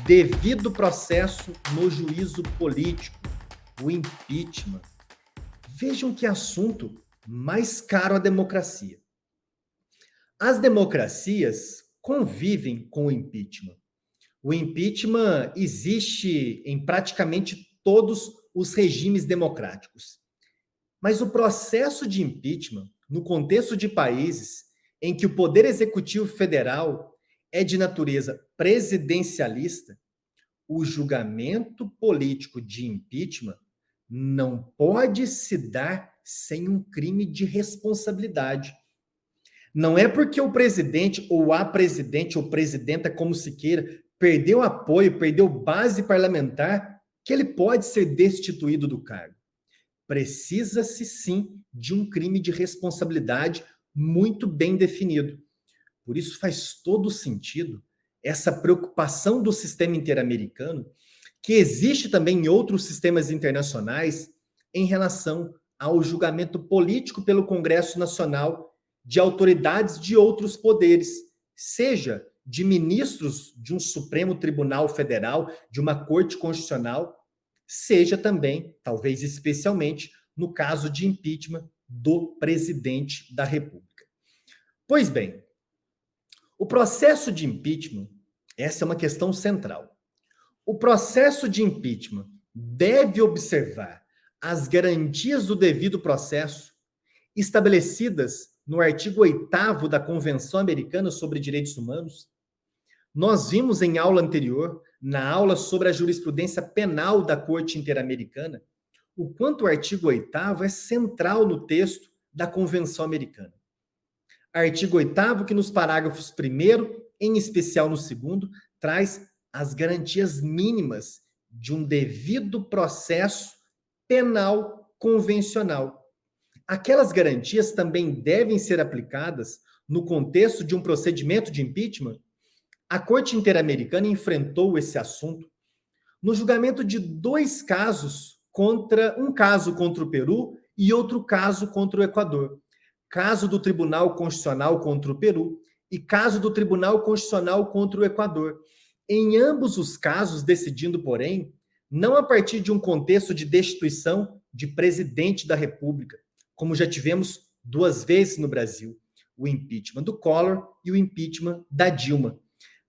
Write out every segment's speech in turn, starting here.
devido processo no juízo político, o impeachment. Vejam que assunto mais caro à democracia. As democracias convivem com o impeachment. O impeachment existe em praticamente todos os regimes democráticos. Mas o processo de impeachment, no contexto de países em que o Poder Executivo Federal é de natureza presidencialista, o julgamento político de impeachment não pode se dar sem um crime de responsabilidade. Não é porque o presidente ou a presidente ou presidenta, como se queira, perdeu apoio, perdeu base parlamentar, que ele pode ser destituído do cargo. Precisa-se sim de um crime de responsabilidade muito bem definido. Por isso faz todo sentido essa preocupação do sistema interamericano, que existe também em outros sistemas internacionais, em relação ao julgamento político pelo Congresso Nacional de autoridades de outros poderes, seja de ministros de um Supremo Tribunal Federal, de uma Corte Constitucional, seja também, talvez especialmente, no caso de impeachment do presidente da República. Pois bem, o processo de impeachment, essa é uma questão central. O processo de impeachment deve observar as garantias do devido processo estabelecidas no artigo 8º da Convenção Americana sobre Direitos Humanos. Nós vimos em aula anterior, na aula sobre a jurisprudência penal da Corte Interamericana, o quanto o artigo 8º é central no texto da Convenção Americana. Artigo 8º que nos parágrafos 1º, em especial no 2º, traz as garantias mínimas de um devido processo penal convencional. Aquelas garantias também devem ser aplicadas no contexto de um procedimento de impeachment. A Corte Interamericana enfrentou esse assunto no julgamento de dois casos um caso contra o Peru e outro caso contra o Equador. Caso do Tribunal Constitucional contra o Peru e caso do Tribunal Constitucional contra o Equador. Em ambos os casos, decidindo, porém, não a partir de um contexto de destituição de presidente da República, como já tivemos duas vezes no Brasil, o impeachment do Collor e o impeachment da Dilma,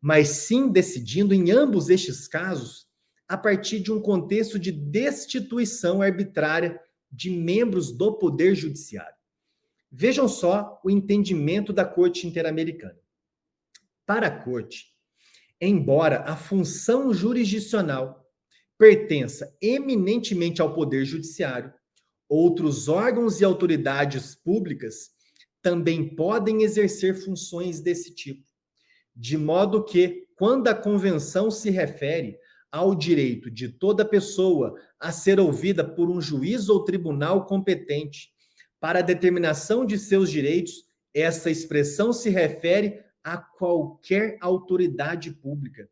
mas sim decidindo em ambos estes casos a partir de um contexto de destituição arbitrária de membros do Poder Judiciário. Vejam só o entendimento da Corte Interamericana. Para a Corte, embora a função jurisdicional pertença eminentemente ao Poder Judiciário, outros órgãos e autoridades públicas também podem exercer funções desse tipo, de modo que, quando a Convenção se refere ao direito de toda pessoa a ser ouvida por um juiz ou tribunal competente para a determinação de seus direitos, essa expressão se refere a qualquer autoridade pública,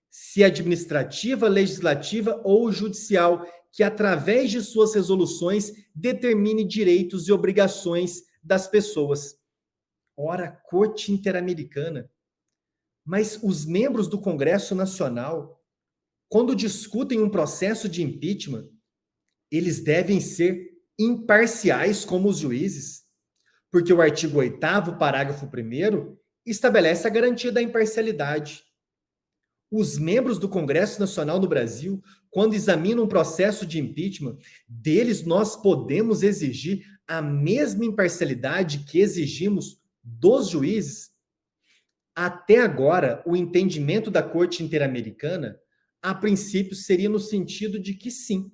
se administrativa, legislativa ou judicial, que através de suas resoluções determine direitos e obrigações das pessoas. Ora, Corte Interamericana. Mas os membros do Congresso Nacional, quando discutem um processo de impeachment, eles devem ser imparciais como os juízes, porque o artigo 8º, parágrafo 1º, estabelece a garantia da imparcialidade. Os membros do Congresso Nacional do Brasil, quando examinam um processo de impeachment, deles nós podemos exigir a mesma imparcialidade que exigimos dos juízes. Até agora, o entendimento da Corte Interamericana, a princípio, seria no sentido de que sim,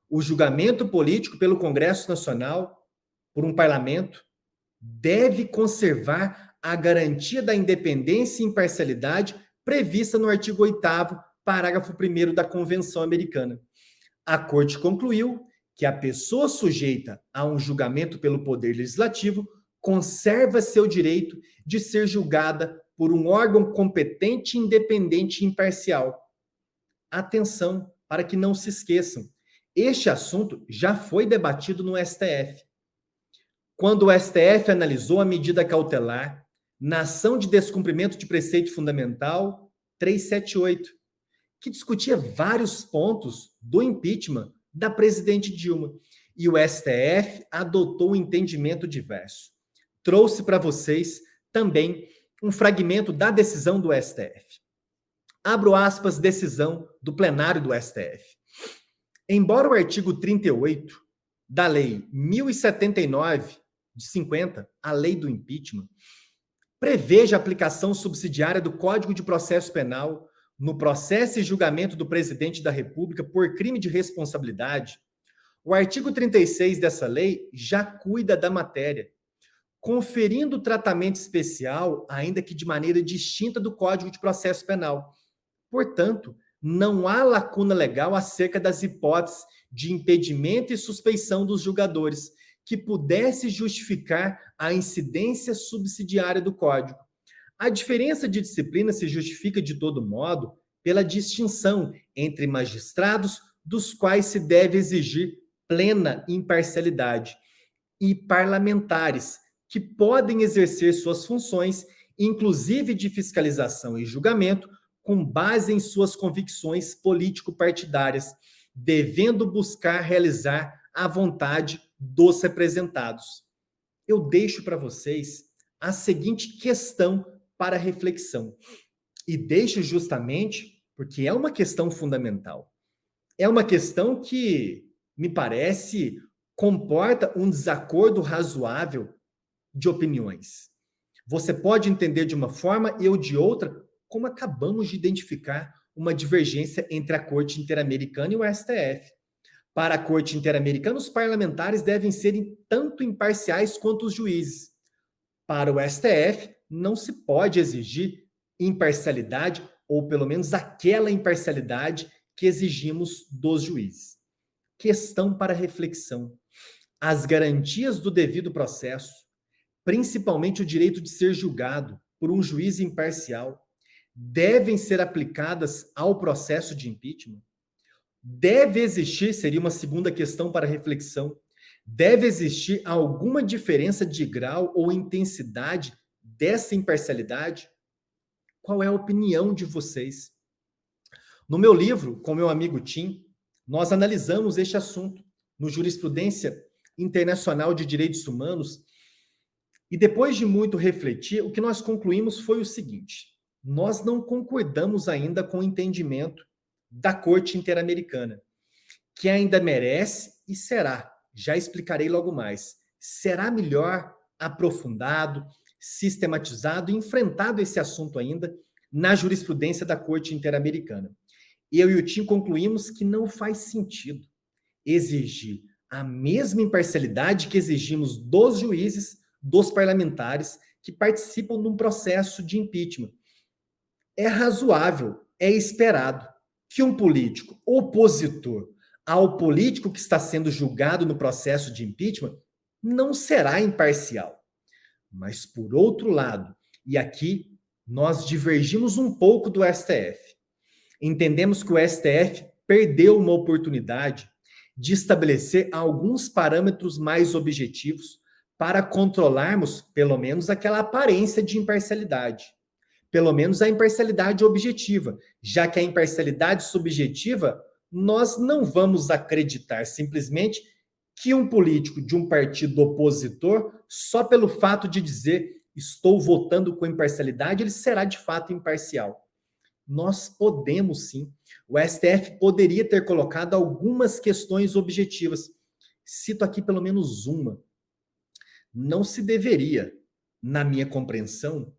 o julgamento político pelo Congresso Nacional, por um parlamento, deve conservar a garantia da independência e imparcialidade prevista no artigo 8º, parágrafo 1º da Convenção Americana. A Corte concluiu que a pessoa sujeita a um julgamento pelo Poder Legislativo conserva seu direito de ser julgada por um órgão competente, independente e imparcial. Atenção, para que não se esqueçam, este assunto já foi debatido no STF. Quando o STF analisou a medida cautelar na ação de descumprimento de preceito fundamental 378, que discutia vários pontos do impeachment da presidente Dilma. E o STF adotou um entendimento diverso. Trouxe para vocês também um fragmento da decisão do STF. Abro aspas, decisão do plenário do STF. Embora o artigo 38 da Lei 1079 de 50, a Lei do Impeachment, preveja a aplicação subsidiária do Código de Processo Penal no processo e julgamento do presidente da República por crime de responsabilidade, o artigo 36 dessa lei já cuida da matéria, conferindo tratamento especial, ainda que de maneira distinta do Código de Processo Penal. Portanto, não há lacuna legal acerca das hipóteses de impedimento e suspeição dos julgadores que pudesse justificar a incidência subsidiária do Código. A diferença de disciplina se justifica, de todo modo, pela distinção entre magistrados, dos quais se deve exigir plena imparcialidade, e parlamentares, que podem exercer suas funções, inclusive de fiscalização e julgamento, com base em suas convicções político-partidárias, devendo buscar realizar a vontade dos representados. Eu deixo para vocês a seguinte questão para reflexão. E deixo justamente porque é uma questão fundamental. É uma questão que, me parece, comporta um desacordo razoável de opiniões. Você pode entender de uma forma, eu de outra, como acabamos de identificar uma divergência entre a Corte Interamericana e o STF. Para a Corte Interamericana, os parlamentares devem ser tanto imparciais quanto os juízes. Para o STF, não se pode exigir imparcialidade, ou pelo menos aquela imparcialidade que exigimos dos juízes. Questão para reflexão. As garantias do devido processo, principalmente o direito de ser julgado por um juiz imparcial, devem ser aplicadas ao processo de impeachment? Deve existir, seria uma segunda questão para reflexão, deve existir alguma diferença de grau ou intensidade dessa imparcialidade? Qual é a opinião de vocês? No meu livro, com meu amigo Tim, nós analisamos este assunto no Jurisprudência Internacional de Direitos Humanos e depois de muito refletir, o que nós concluímos foi o seguinte: nós não concordamos ainda com o entendimento da Corte Interamericana, que ainda merece e será, já explicarei logo mais, será melhor aprofundado, sistematizado e enfrentado esse assunto ainda na jurisprudência da Corte Interamericana. Eu e o Tim concluímos que não faz sentido exigir a mesma imparcialidade que exigimos dos juízes, dos parlamentares que participam de um processo de impeachment. É razoável, é esperado que um político opositor ao político que está sendo julgado no processo de impeachment não será imparcial. Mas, por outro lado, e aqui nós divergimos um pouco do STF, entendemos que o STF perdeu uma oportunidade de estabelecer alguns parâmetros mais objetivos para controlarmos, pelo menos, aquela aparência de imparcialidade. Pelo menos a imparcialidade objetiva, já que a imparcialidade subjetiva, nós não vamos acreditar simplesmente que um político de um partido opositor, só pelo fato de dizer estou votando com imparcialidade, ele será de fato imparcial. Nós podemos sim. O STF poderia ter colocado algumas questões objetivas. Cito aqui pelo menos uma. Não se deveria, na minha compreensão,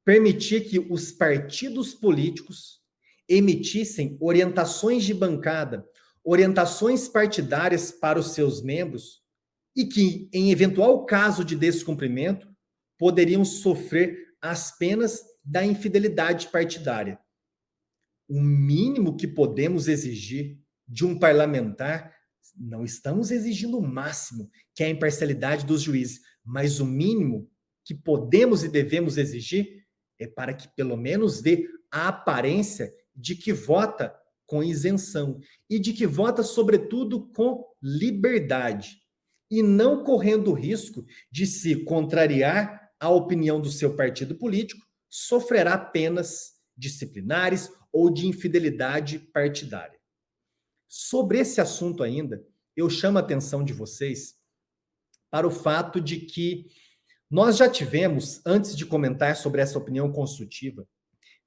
permitir que os partidos políticos emitissem orientações de bancada, orientações partidárias para os seus membros e que, em eventual caso de descumprimento, poderiam sofrer as penas da infidelidade partidária. O mínimo que podemos exigir de um parlamentar, não estamos exigindo o máximo, que é a imparcialidade dos juízes, mas o mínimo que podemos e devemos exigir é para que pelo menos dê a aparência de que vota com isenção e de que vota, sobretudo, com liberdade e não correndo o risco de se contrariar a opinião do seu partido político, sofrerá penas disciplinares ou de infidelidade partidária. Sobre esse assunto ainda, eu chamo a atenção de vocês para o fato de que nós já tivemos, antes de comentar sobre essa opinião consultiva,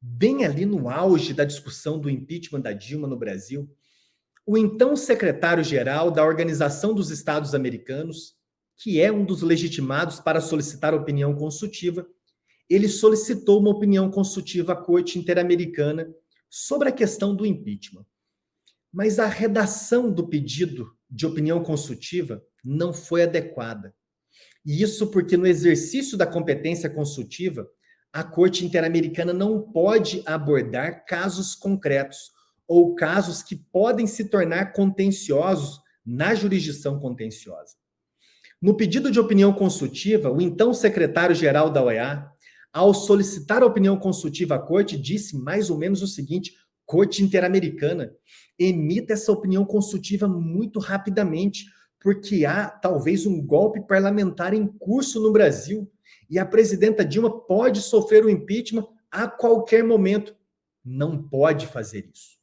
bem ali no auge da discussão do impeachment da Dilma no Brasil, o então secretário-geral da Organização dos Estados Americanos, que é um dos legitimados para solicitar opinião consultiva, ele solicitou uma opinião consultiva à Corte Interamericana sobre a questão do impeachment. Mas a redação do pedido de opinião consultiva não foi adequada. E isso porque no exercício da competência consultiva, a Corte Interamericana não pode abordar casos concretos ou casos que podem se tornar contenciosos na jurisdição contenciosa. No pedido de opinião consultiva, o então secretário-geral da OEA, ao solicitar a opinião consultiva à Corte, disse mais ou menos o seguinte: Corte Interamericana, emita essa opinião consultiva muito rapidamente, porque há talvez um golpe parlamentar em curso no Brasil e a presidenta Dilma pode sofrer o impeachment a qualquer momento. Não pode fazer isso.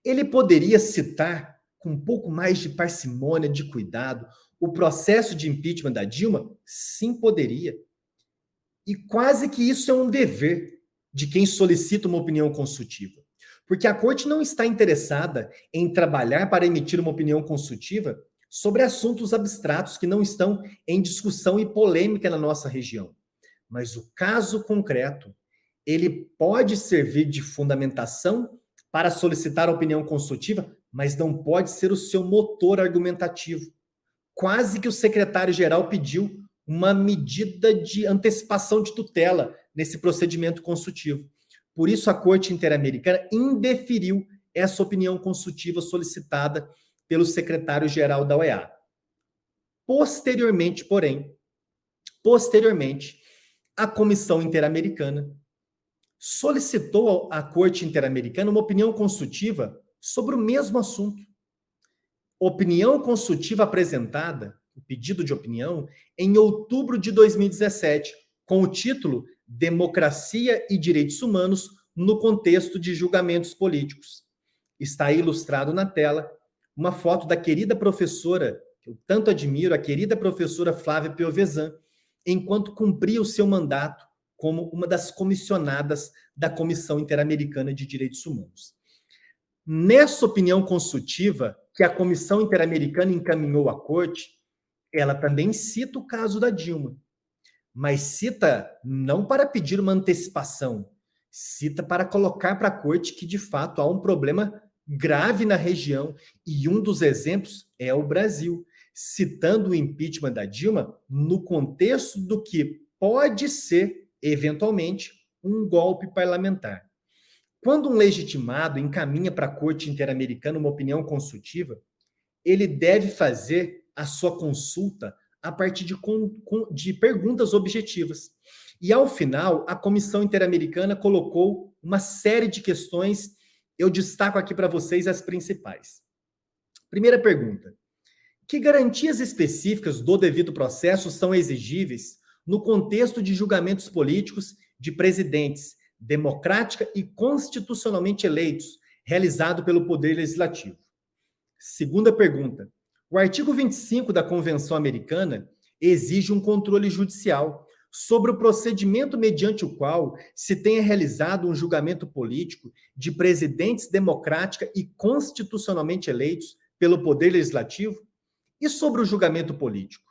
Ele poderia citar, com um pouco mais de parcimônia, de cuidado, o processo de impeachment da Dilma? Sim, poderia. E quase que isso é um dever de quem solicita uma opinião consultiva. Porque a Corte não está interessada em trabalhar para emitir uma opinião consultiva sobre assuntos abstratos que não estão em discussão e polêmica na nossa região. Mas o caso concreto, ele pode servir de fundamentação para solicitar a opinião consultiva, mas não pode ser o seu motor argumentativo. Quase que o secretário-geral pediu uma medida de antecipação de tutela nesse procedimento consultivo. Por isso, a Corte Interamericana indeferiu essa opinião consultiva solicitada pelo secretário-geral da OEA. Posteriormente, a Comissão Interamericana solicitou à Corte Interamericana uma opinião consultiva sobre o mesmo assunto. Opinião consultiva apresentada, o pedido de opinião, em outubro de 2017, com o título Democracia e Direitos Humanos no contexto de julgamentos políticos. Está aí ilustrado na tela uma foto da querida professora, que eu tanto admiro, a querida professora Flávia Piovesan, enquanto cumpria o seu mandato como uma das comissionadas da Comissão Interamericana de Direitos Humanos. Nessa opinião consultiva que a Comissão Interamericana encaminhou à Corte, ela também cita o caso da Dilma, mas cita não para pedir uma antecipação, cita para colocar para a Corte que, de fato, há um problema grave na região, e um dos exemplos é o Brasil, citando o impeachment da Dilma no contexto do que pode ser, eventualmente, um golpe parlamentar. Quando um legitimado encaminha para a Corte Interamericana uma opinião consultiva, ele deve fazer a sua consulta a partir de perguntas objetivas. E, ao final, a Comissão Interamericana colocou uma série de questões. Eu destaco aqui para vocês as principais. Primeira pergunta: que garantias específicas do devido processo são exigíveis no contexto de julgamentos políticos de presidentes democrática e constitucionalmente eleitos, realizado pelo Poder Legislativo? Segunda pergunta: o artigo 25 da Convenção Americana exige um controle judicial sobre o procedimento mediante o qual se tenha realizado um julgamento político de presidentes democrática e constitucionalmente eleitos pelo Poder Legislativo? E sobre o julgamento político?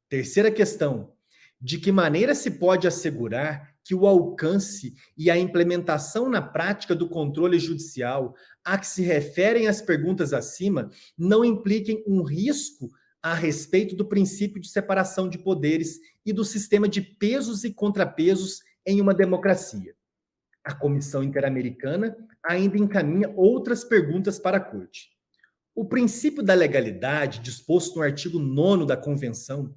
Terceira questão: de que maneira se pode assegurar que o alcance e a implementação na prática do controle judicial a que se referem as perguntas acima não impliquem um risco a respeito do princípio de separação de poderes e do sistema de pesos e contrapesos em uma democracia? A Comissão Interamericana ainda encaminha outras perguntas para a Corte. O princípio da legalidade, disposto no artigo 9º da Convenção,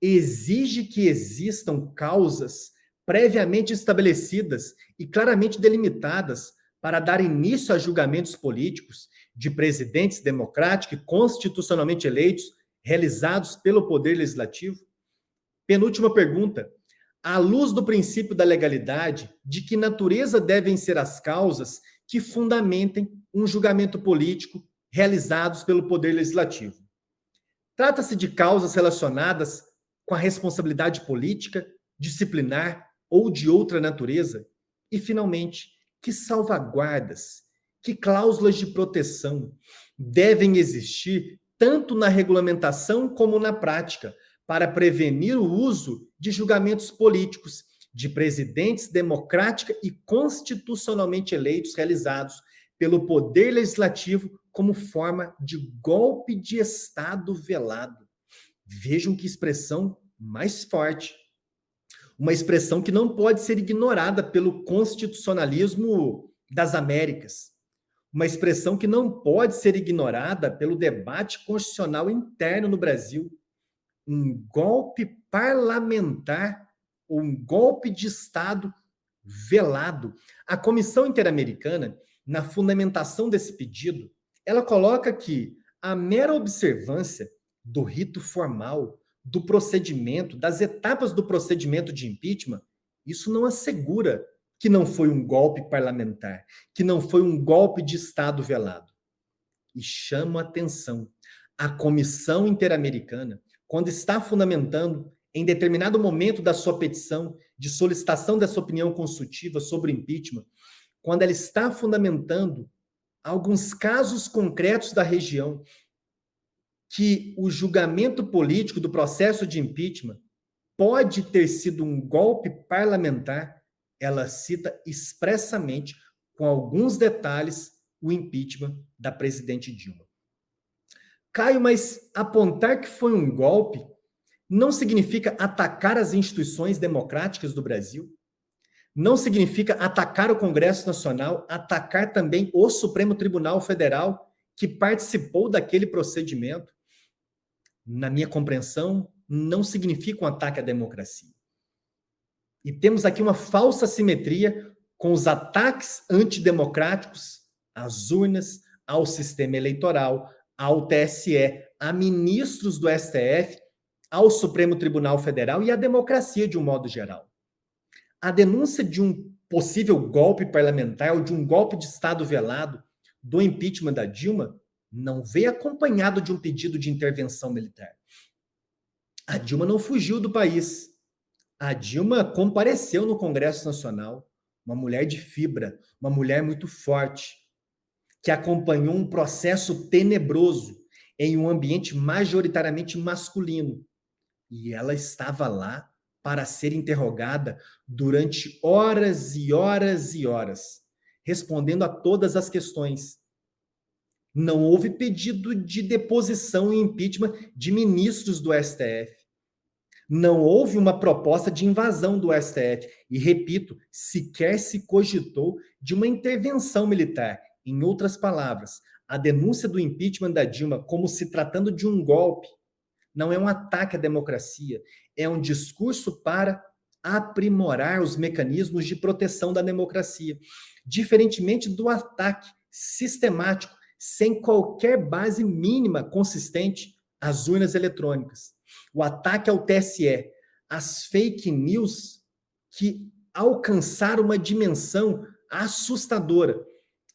exige que existam causas previamente estabelecidas e claramente delimitadas para dar início a julgamentos políticos de presidentes democráticos e constitucionalmente eleitos realizados pelo Poder Legislativo? Penúltima pergunta: à luz do princípio da legalidade, de que natureza devem ser as causas que fundamentem um julgamento político realizados pelo Poder Legislativo. Trata-se de causas relacionadas com a responsabilidade política, disciplinar ou de outra natureza? E, finalmente, que salvaguardas, que cláusulas de proteção devem existir tanto na regulamentação como na prática para prevenir o uso de julgamentos políticos de presidentes democrática e constitucionalmente eleitos realizados pelo Poder Legislativo como forma de golpe de Estado velado. Vejam que expressão mais forte. Uma expressão que não pode ser ignorada pelo constitucionalismo das Américas. Uma expressão que não pode ser ignorada pelo debate constitucional interno no Brasil. Um golpe parlamentar, ou um golpe de Estado velado. A Comissão Interamericana, na fundamentação desse pedido, ela coloca que a mera observância do rito formal, do procedimento, das etapas do procedimento de impeachment, isso não assegura que não foi um golpe parlamentar, que não foi um golpe de Estado velado. E chamo a atenção, a Comissão Interamericana, quando está fundamentando, em determinado momento da sua petição de solicitação dessa opinião consultiva sobre impeachment, quando ela está fundamentando alguns casos concretos da região, que o julgamento político do processo de impeachment pode ter sido um golpe parlamentar, ela cita expressamente, com alguns detalhes, o impeachment da presidente Dilma. Caio, mas apontar que foi um golpe não significa atacar as instituições democráticas do Brasil? Não significa atacar o Congresso Nacional, atacar também o Supremo Tribunal Federal, que participou daquele procedimento? Na minha compreensão, não significa um ataque à democracia. E temos aqui uma falsa simetria com os ataques antidemocráticos às urnas, ao sistema eleitoral, ao TSE, a ministros do STF, ao Supremo Tribunal Federal e à democracia de um modo geral. A denúncia de um possível golpe parlamentar ou de um golpe de Estado velado do impeachment da Dilma não veio acompanhado de um pedido de intervenção militar. A Dilma não fugiu do país. A Dilma compareceu no Congresso Nacional, uma mulher de fibra, uma mulher muito forte, que acompanhou um processo tenebroso em um ambiente majoritariamente masculino. E ela estava lá para ser interrogada durante horas e horas e horas, respondendo a todas as questões. Não houve pedido de deposição e impeachment de ministros do STF. Não houve uma proposta de invasão do STF. E, repito, sequer se cogitou de uma intervenção militar. Em outras palavras, a denúncia do impeachment da Dilma como se tratando de um golpe não é um ataque à democracia, é um discurso para aprimorar os mecanismos de proteção da democracia, diferentemente do ataque sistemático, sem qualquer base mínima consistente às urnas eletrônicas. O ataque ao TSE, as fake news que alcançaram uma dimensão assustadora,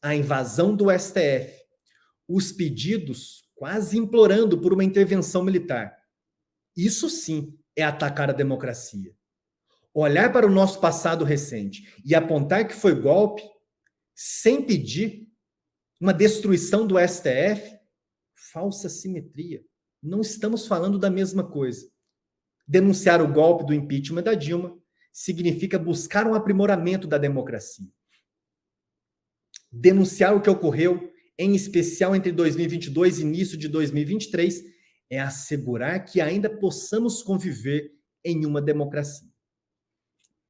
a invasão do STF, os pedidos quase implorando por uma intervenção militar. Isso sim é atacar a democracia. Olhar para o nosso passado recente e apontar que foi golpe, sem pedir uma destruição do STF, falsa simetria. Não estamos falando da mesma coisa. Denunciar o golpe do impeachment da Dilma significa buscar um aprimoramento da democracia. Denunciar o que ocorreu, em especial entre 2022 e início de 2023, é assegurar que ainda possamos conviver em uma democracia.